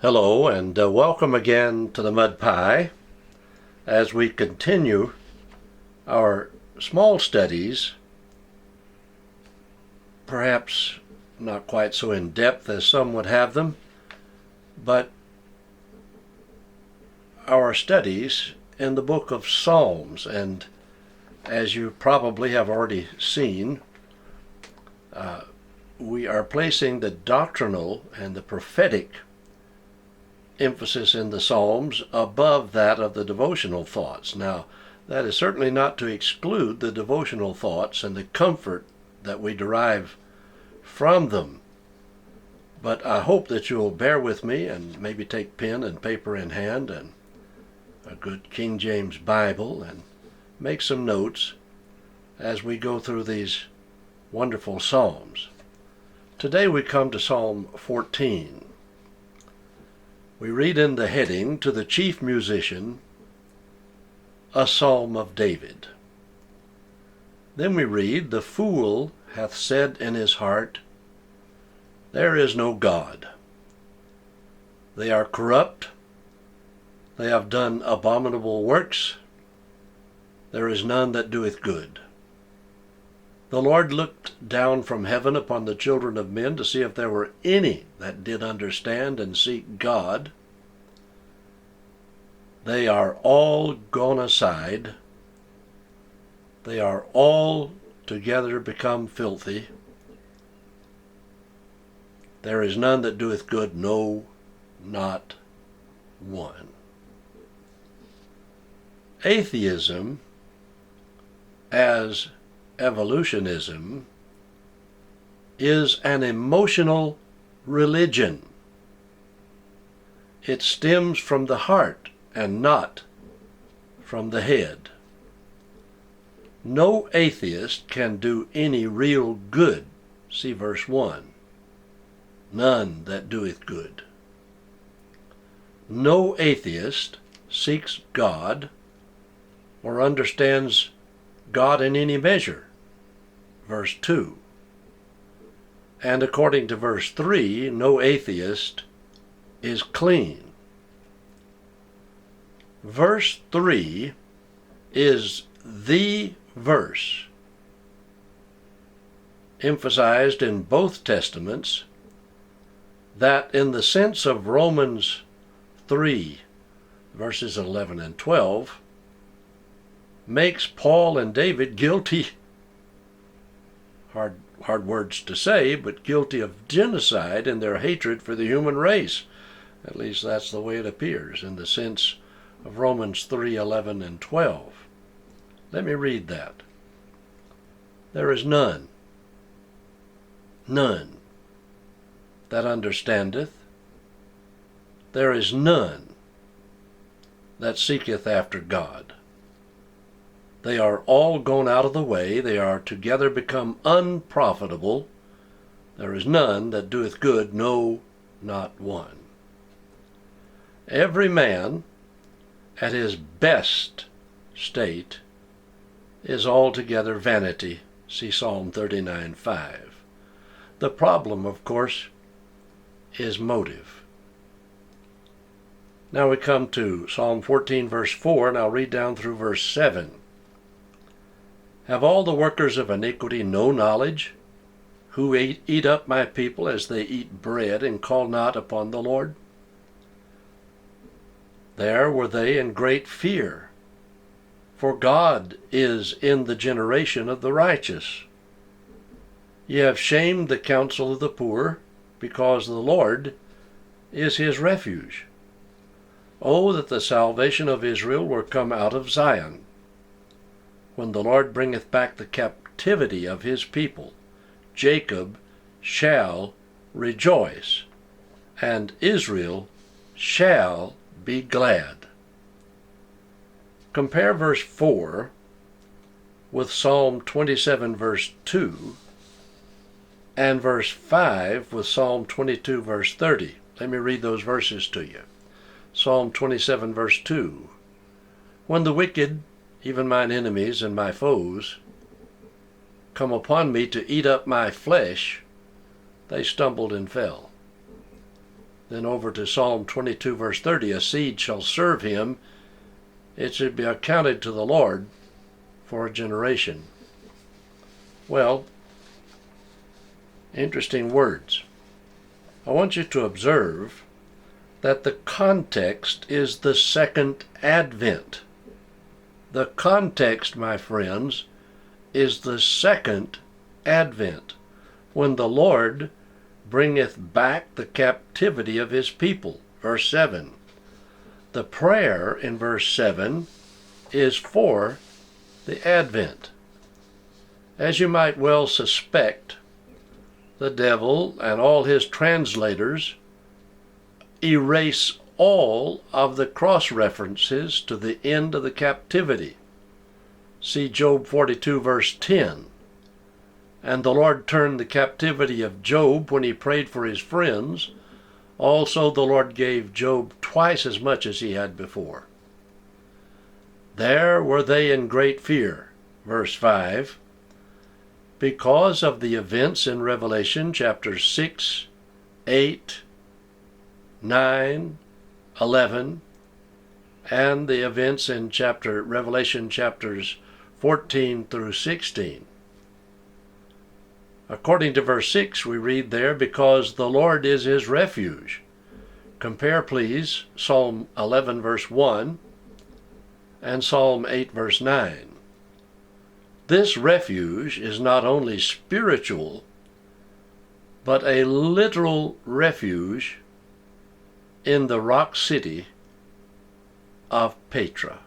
Hello and welcome again to the Mud Pie as we continue our small studies, perhaps not quite so in depth as some would have them, but our studies in the book of Psalms. And as you probably have already seen, we are placing the doctrinal and the prophetic emphasis in the Psalms above that of the devotional thoughts. Now, that is certainly not to exclude the devotional thoughts and the comfort that we derive from them. But I hope that you'll bear with me and maybe take pen and paper in hand and a good King James Bible and make some notes as we go through these wonderful Psalms. Today we come to Psalm 14. We read in the heading, "To the Chief Musician, a Psalm of David." Then we read, "The fool hath said in his heart, There is no God. They are corrupt, they have done abominable works, there is none that doeth good. The Lord looked down from heaven upon the children of men to see if there were any that did understand and seek God. They are all gone aside. They are all together become filthy. There is none that doeth good, no, not one." Atheism, as evolutionism, is an emotional religion. It stems from the heart and not from the head. No atheist can do any real good. See verse 1. None that doeth good. No atheist seeks God or understands God in any measure. Verse 2. And according to verse 3, no atheist is clean. Verse 3 is the verse emphasized in both Testaments that, in the sense of Romans 3, verses 11 and 12, makes Paul and David guilty, hard words to say, but guilty of genocide in their hatred for the human race. At least that's the way it appears in the sense of Romans 3, 11 and 12. Let me read that. "There is none that understandeth. There is none that seeketh after God. They are all gone out of the way. They are together become unprofitable. There is none that doeth good, no, not one." Every man at his best state is altogether vanity. See Psalm 39:5. The problem, of course, is motive. Now we come to Psalm 14, verse 4, and I'll read down through verse 7. "Have all the workers of iniquity no knowledge, who eat up my people as they eat bread, and call not upon the Lord? There were they in great fear, for God is in the generation of the righteous. Ye have shamed the counsel of the poor, because the Lord is his refuge. Oh, that the salvation of Israel were come out of Zion. When the Lord bringeth back the captivity of his people, Jacob shall rejoice, and Israel shall be glad." Compare verse 4 with Psalm 27, verse 2, and verse 5 with Psalm 22, verse 30. Let me read those verses to you. Psalm 27, verse 2. "When the wicked, even mine enemies and my foes, come upon me to eat up my flesh, they stumbled and fell. Then over to Psalm 22 verse 30, a seed shall serve him. It should be accounted to the Lord for a generation. Well, interesting words. I want you to observe that the context is the second advent. The context, my friends, is the second advent, when the Lord bringeth back the captivity of his people. Verse 7. The prayer in verse 7 is for the advent. As you might well suspect, the devil and all his translators erase all of the cross-references to the end of the captivity. See Job 42 verse 10. And the Lord turned the captivity of Job when he prayed for his friends. Also the Lord gave Job twice as much as he had before. There were they in great fear. Verse 5. Because of the events in Revelation chapters 6, 8, 9, 11, and the events in Revelation chapters 14 through 16. According to verse 6, we read there, because the Lord is his refuge. Compare, please, Psalm 11 verse 1 and Psalm 8 verse 9. This refuge is not only spiritual, but a literal refuge in the rock city of Petra.